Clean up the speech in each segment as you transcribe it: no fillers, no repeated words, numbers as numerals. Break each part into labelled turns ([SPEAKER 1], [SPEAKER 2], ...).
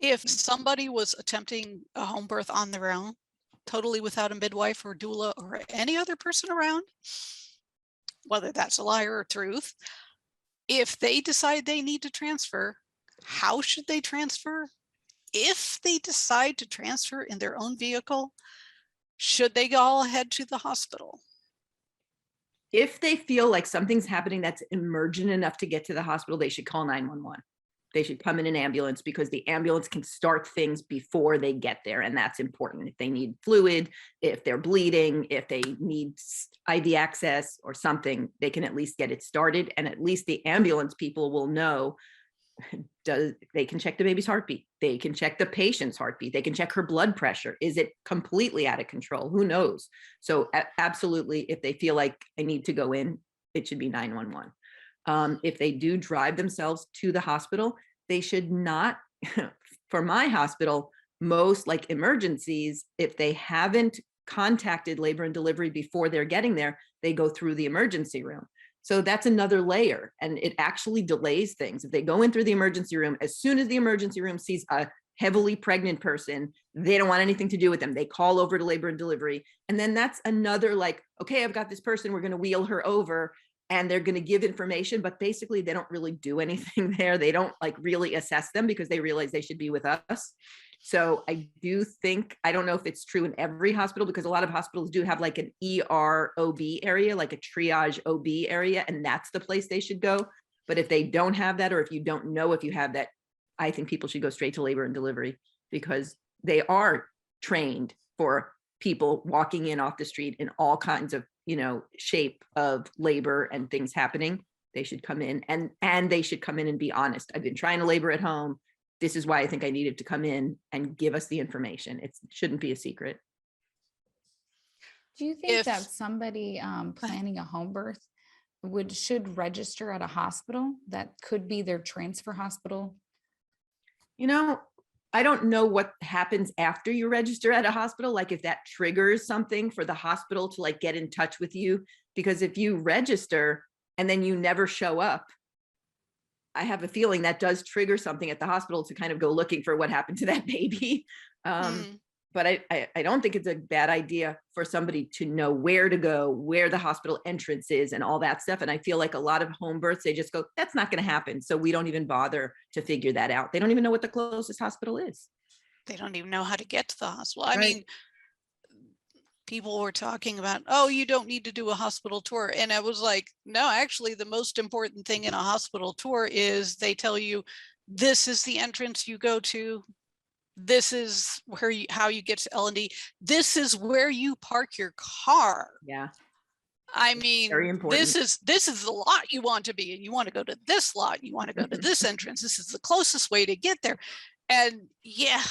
[SPEAKER 1] If somebody was attempting a home birth on their own, totally without a midwife or doula or any other person around, whether that's a lie or truth, if they decide they need to transfer, how should they transfer? If they decide to transfer in their own vehicle, should they go ahead to the hospital?
[SPEAKER 2] If they feel like something's happening that's emergent enough to get to the hospital, they should call 911. They should come in an ambulance because the ambulance can start things before they get there. And that's important. If they need fluid, if they're bleeding, if they need IV access or something, they can at least get it started. And at least the ambulance people will know, they can check the baby's heartbeat. They can check the patient's heartbeat. They can check her blood pressure. Is it completely out of control? Who knows? So absolutely, if they feel like I need to go in, it should be 911. If they do drive themselves to the hospital, they should not, for my hospital, most like emergencies, if they haven't contacted labor and delivery before they're getting there, they go through the emergency room. So that's another layer, and it actually delays things. If they go in through the emergency room, as soon as the emergency room sees a heavily pregnant person, they don't want anything to do with them. They call over to labor and delivery. And then that's another like, okay, I've got this person, we're going to wheel her over, and they're going to give information, but basically they don't really do anything there. They don't like really assess them because they realize they should be with us. So I do think, I don't know if it's true in every hospital, because a lot of hospitals do have like an ER OB area, like a triage OB area, and that's the place they should go. But if they don't have that, or if you don't know if you have that, I think people should go straight to labor and delivery, because they are trained for people walking in off the street in all kinds of, shape of labor and things happening. They should come in and they should come in and be honest. I've been trying to labor at home. This is why I think I needed to come in and give us the information. It shouldn't be a secret.
[SPEAKER 3] Do you think that somebody planning a home birth should register at a hospital that could be their transfer hospital?
[SPEAKER 2] I don't know what happens after you register at a hospital, like if that triggers something for the hospital to like get in touch with you, because if you register and then you never show up, I have a feeling that does trigger something at the hospital to kind of go looking for what happened to that baby. But I don't think it's a bad idea for somebody to know where to go, where the hospital entrance is and all that stuff. And I feel like a lot of home births, they just go, that's not going to happen. So we don't even bother to figure that out. They don't even know what the closest hospital is.
[SPEAKER 1] They don't even know how to get to the hospital. I mean, people were talking about, oh, you don't need to do a hospital tour. And I was like, no, actually, the most important thing in a hospital tour is they tell you, this is the entrance you go to. This is how you get to L&D. This is where you park your car.
[SPEAKER 2] Yeah.
[SPEAKER 1] I mean,
[SPEAKER 2] very important.
[SPEAKER 1] this is the lot you want to be in. You want to go to this lot. You want to go to this entrance. This is the closest way to get there. And yeah,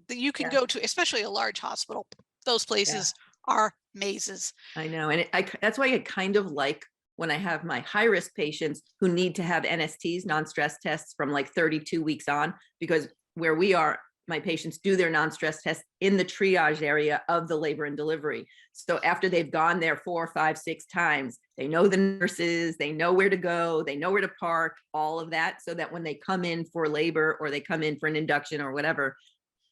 [SPEAKER 1] you can go to, especially a large hospital. Those places are mazes.
[SPEAKER 2] I know. And that's why I kind of like when I have my high risk patients who need to have NSTs, non-stress tests, from like 32 weeks on, because where we are, my patients do their non-stress test in the triage area of the labor and delivery. So after they've gone there 4, 5, 6 times, they know the nurses, they know where to go, they know where to park, all of that, so that when they come in for labor or they come in for an induction or whatever,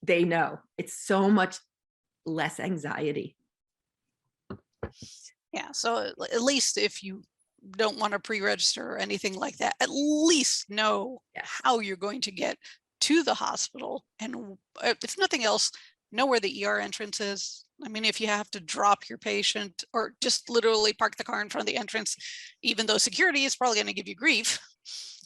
[SPEAKER 2] they know. It's so much less anxiety.
[SPEAKER 1] Yeah. So at least if you don't want to pre-register or anything like that, at least know how you're going to get to the hospital, and if nothing else, know where the ER entrance is. I mean, if you have to drop your patient or just literally park the car in front of the entrance, even though security is probably going to give you grief,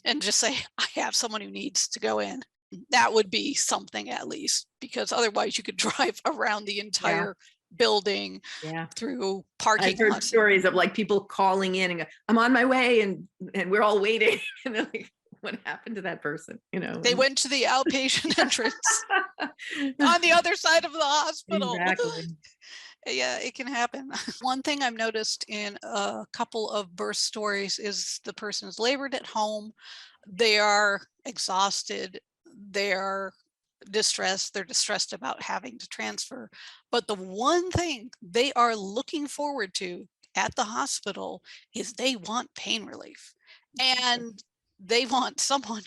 [SPEAKER 1] and just say, I have someone who needs to go in. That would be something, at least, because otherwise you could drive around the entire building through parking lots.
[SPEAKER 2] I've heard stories of like people calling in and go, I'm on my way, and we're all waiting. And they're like, what happened to that person? They
[SPEAKER 1] went to the outpatient entrance on the other side of the hospital.
[SPEAKER 2] Exactly.
[SPEAKER 1] Yeah, it can happen. One thing I've noticed in a couple of birth stories is the person is labored at home. They are exhausted. They are distressed. They're distressed about having to transfer. But the one thing they are looking forward to at the hospital is they want pain relief. And they want someone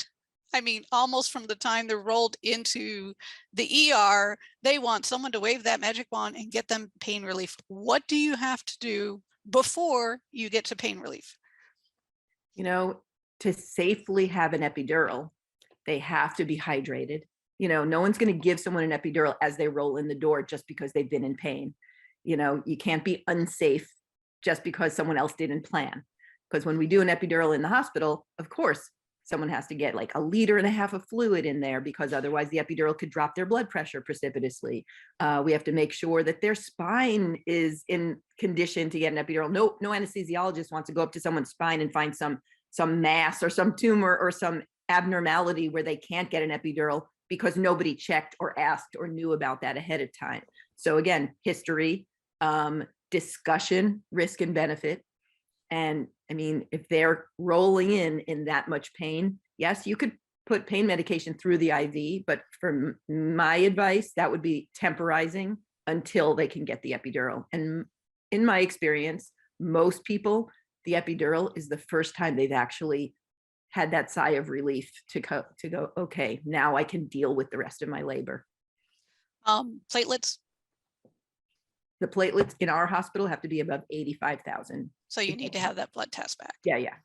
[SPEAKER 1] I mean, almost from the time they're rolled into the ER, they want someone to wave that magic wand and get them pain relief. What do you have to do before you get to pain relief?
[SPEAKER 2] You know, to safely have an epidural, they have to be hydrated. No one's going to give someone an epidural as they roll in the door just because they've been in pain. You can't be unsafe just because someone else didn't plan. Because when we do an epidural in the hospital, of course, someone has to get like 1.5 liters of fluid in there, because otherwise the epidural could drop their blood pressure precipitously. We have to make sure that their spine is in condition to get an epidural. No anesthesiologist wants to go up to someone's spine and find some mass or some tumor or some abnormality where they can't get an epidural because nobody checked or asked or knew about that ahead of time. So again, history, discussion, risk and benefit. And I mean, if they're rolling in that much pain, yes, you could put pain medication through the IV, but for my advice, that would be temporizing until they can get the epidural. And in my experience, most people, the epidural is the first time they've actually had that sigh of relief to go, okay, now I can deal with the rest of my labor.
[SPEAKER 1] Platelets.
[SPEAKER 2] The platelets in our hospital have to be above 85,000.
[SPEAKER 1] So you need to have that blood test back.
[SPEAKER 2] Yeah.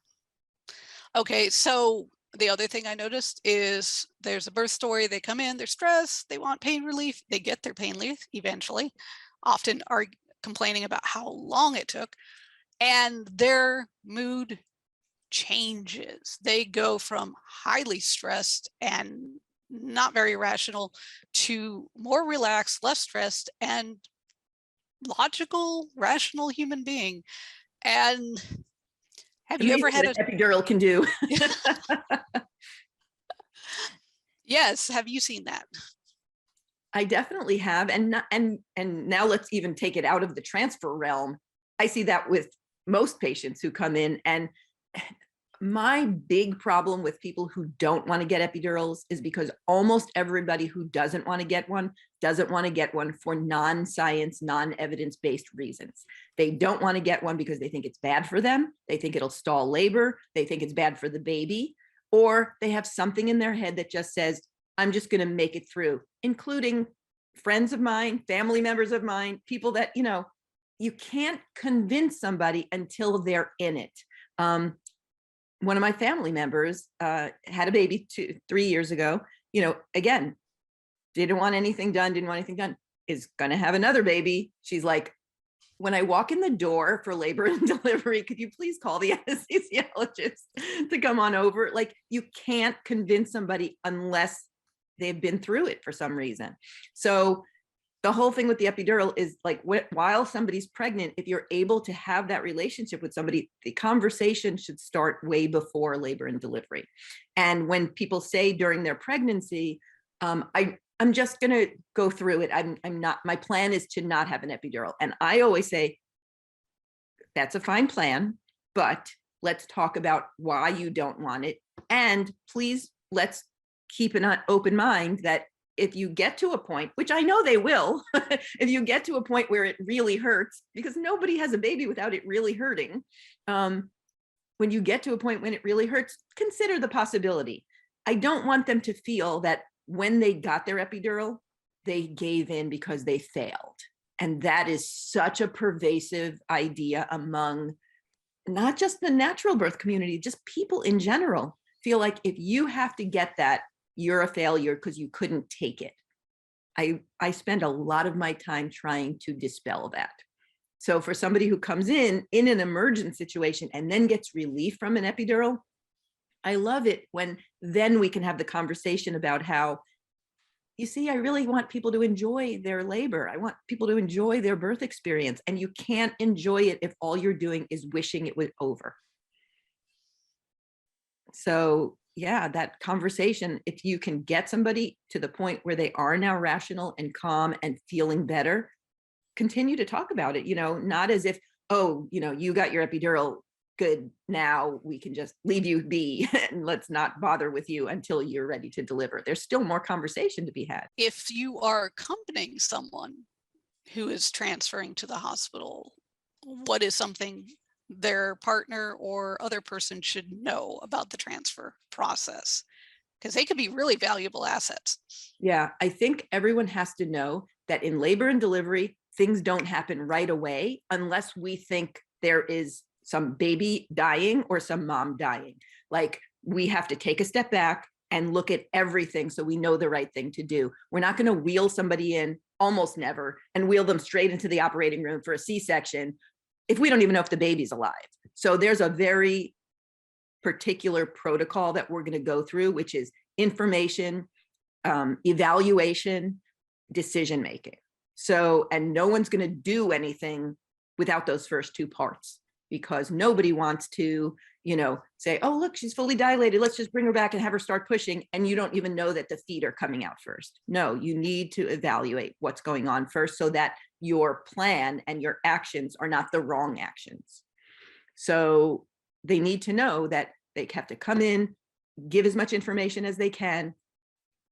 [SPEAKER 1] Okay, so the other thing I noticed is there's a birth story. They come in, they're stressed, they want pain relief, they get their pain relief eventually, often are complaining about how long it took, and their mood changes. They go from highly stressed and not very rational to more relaxed, less stressed, and logical, rational human being. And have you ever had
[SPEAKER 2] an epidural can do?
[SPEAKER 1] Yes, have you seen that?
[SPEAKER 2] I definitely have. And now let's even take it out of the transfer realm. I see that with most patients who come in, and my big problem with people who don't want to get epidurals is because almost everybody who doesn't want to get one doesn't want to get one for non-science, non-evidence-based reasons. They don't want to get one because they think it's bad for them. They think it'll stall labor. They think it's bad for the baby, or they have something in their head that just says, I'm just going to make it through, including friends of mine, family members of mine, people that, you can't convince somebody until they're in it. One of my family members had a baby 3 years ago, again, didn't want anything done, is going to have another baby. She's like, when I walk in the door for labor and delivery, could you please call the anesthesiologist to come on over? Like, you can't convince somebody unless they've been through it for some reason. So the whole thing with the epidural is like, while somebody's pregnant, if you're able to have that relationship with somebody, the conversation should start way before labor and delivery. And when people say during their pregnancy, I'm just going to go through it. I'm not, my plan is to not have an epidural. And I always say, that's a fine plan, but let's talk about why you don't want it. And please, let's keep an open mind that if you get to a point, which I know they will, if you get to a point where it really hurts, because nobody has a baby without it really hurting. When you get to a point when it really hurts, consider the possibility. I don't want them to feel that when they got their epidural, they gave in because they failed. And that is such a pervasive idea among not just the natural birth community, just people in general feel like if you have to get that, you're a failure because you couldn't take it. I spend a lot of my time trying to dispel that. So for somebody who comes in an emergent situation and then gets relief from an epidural, I love it when then we can have the conversation about how, you see, I really want people to enjoy their labor. I want people to enjoy their birth experience. And you can't enjoy it if all you're doing is wishing it was over. So yeah, that conversation, if you can get somebody to the point where they are now rational and calm and feeling better, continue to talk about it, not as if, oh, you got your epidural, good, now we can just leave you be and let's not bother with you until you're ready to deliver. There's still more conversation to be had.
[SPEAKER 1] If you are accompanying someone who is transferring to the hospital, what is something their partner or other person should know about the transfer process? because they could be really valuable assets.
[SPEAKER 2] Yeah, I think everyone has to know that in labor and delivery, things don't happen right away unless we think there is some baby dying or some mom dying. Like, we have to take a step back and look at everything so we know the right thing to do. We're not going to wheel somebody in, almost never, and wheel them straight into the operating room for a C-section if we don't even know if the baby's alive. So there's a very particular protocol that we're going to go through, which is information, evaluation, decision making. So, and no one's going to do anything without those first two parts, because nobody wants to, say, oh, look, she's fully dilated, let's just bring her back and have her start pushing, and you don't even know that the feet are coming out first. No, you need to evaluate what's going on first so that your plan and your actions are not the wrong actions. So they need to know that they have to come in, give as much information as they can,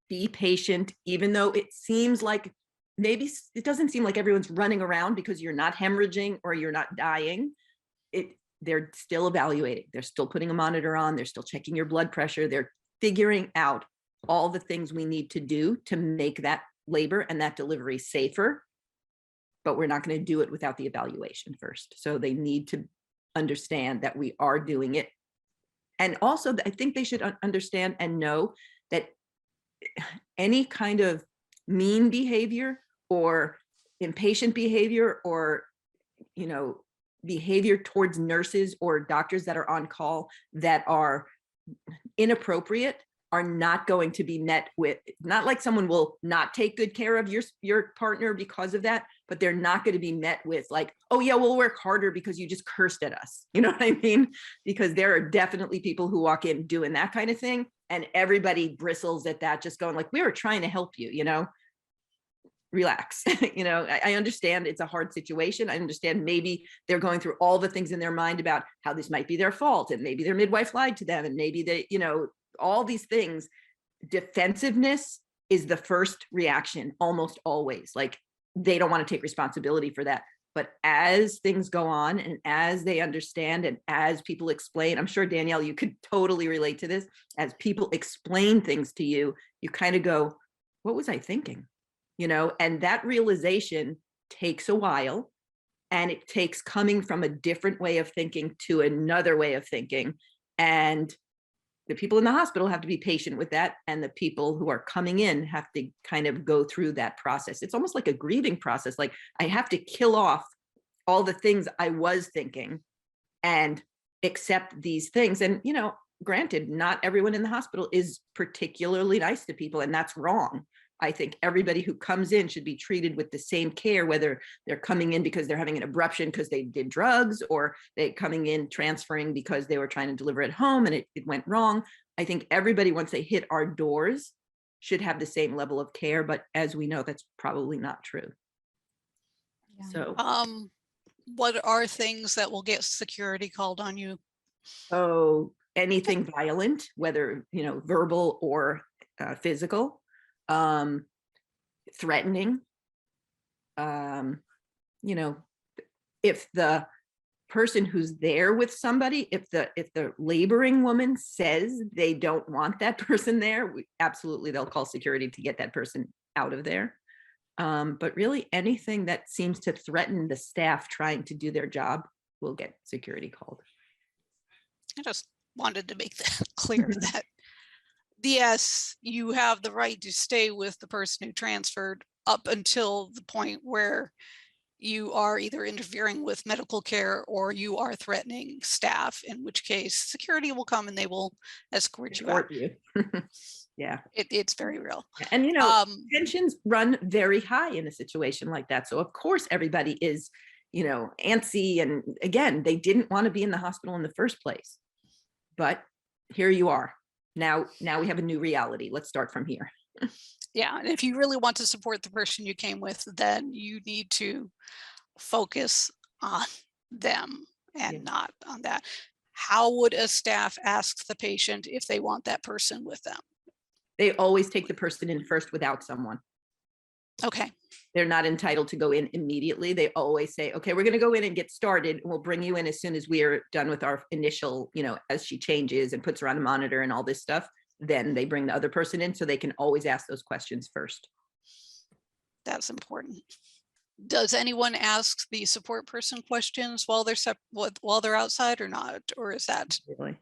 [SPEAKER 2] be patient, even though it seems like maybe it doesn't seem like everyone's running around because you're not hemorrhaging or you're not dying. They're still evaluating. They're still putting a monitor on. They're still checking your blood pressure. They're figuring out all the things we need to do to make that labor and that delivery safer. But we're not going to do it without the evaluation first. So they need to understand that we are doing it. And also, I think they should understand and know that any kind of mean behavior or impatient behavior or, behavior towards nurses or doctors that are on call that are inappropriate are not going to be met with, not like someone will not take good care of your partner because of that, but they're not going to be met with like, oh yeah, we'll work harder because you just cursed at us. You know what I mean? Because there are definitely people who walk in doing that kind of thing, and everybody bristles at that, just going like, we were trying to help you, relax. I understand it's a hard situation. I understand maybe they're going through all the things in their mind about how this might be their fault, and maybe their midwife lied to them, and maybe they, all these things. Defensiveness is the first reaction almost always. Like, they don't want to take responsibility for that. But as things go on and as they understand and as people explain, I'm sure, Danielle, you could totally relate to this. As people explain things to you, you kind of go, what was I thinking? And that realization takes a while, and it takes coming from a different way of thinking to another way of thinking. And the people in the hospital have to be patient with that. And the people who are coming in have to kind of go through that process. It's almost like a grieving process. Like, I have to kill off all the things I was thinking and accept these things. And, granted, not everyone in the hospital is particularly nice to people, and that's wrong. I think everybody who comes in should be treated with the same care, whether they're coming in because they're having an abruption because they did drugs, or they coming in transferring because they were trying to deliver at home and it went wrong. I think everybody, once they hit our doors, should have the same level of care. But as we know, that's probably not true.
[SPEAKER 3] Yeah.
[SPEAKER 2] So,
[SPEAKER 1] what are things that will get security called on you?
[SPEAKER 2] oh, anything violent, whether, verbal or physical. Threatening, if the person who's there with somebody, if the laboring woman says they don't want that person there, absolutely, they'll call security to get that person out of there. But really, anything that seems to threaten the staff trying to do their job will get security called.
[SPEAKER 1] I just wanted to make that clear that yes, you have the right to stay with the person who transferred up until the point where you are either interfering with medical care or you are threatening staff, in which case security will come and they will escort you out.
[SPEAKER 2] Yeah.
[SPEAKER 1] It's very real.
[SPEAKER 2] And, tensions run very high in a situation like that. So of course everybody is, antsy. And again, they didn't want to be in the hospital in the first place. But here you are. Now we have a new reality. Let's start from here.
[SPEAKER 1] Yeah. And if you really want to support the person you came with, then you need to focus on them and not on that. How would a staff ask the patient if they want that person with them?
[SPEAKER 2] They always take the person in first without someone.
[SPEAKER 1] Okay.
[SPEAKER 2] They're not entitled to go in immediately. They always say, okay, we're going to go in and get started, and we'll bring you in as soon as we are done with our initial, as she changes and puts her on a monitor and all this stuff. then they bring the other person in, so they can always ask those questions first.
[SPEAKER 1] That's important. Does anyone ask the support person questions while they're outside or not? Or is that
[SPEAKER 2] Really.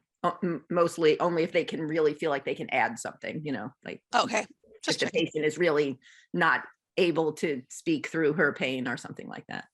[SPEAKER 2] Mostly only if they can really feel like they can add something, like
[SPEAKER 1] okay?
[SPEAKER 2] if
[SPEAKER 1] Just
[SPEAKER 2] the
[SPEAKER 1] checking.
[SPEAKER 2] patient is really not able to speak through her pain or something like that.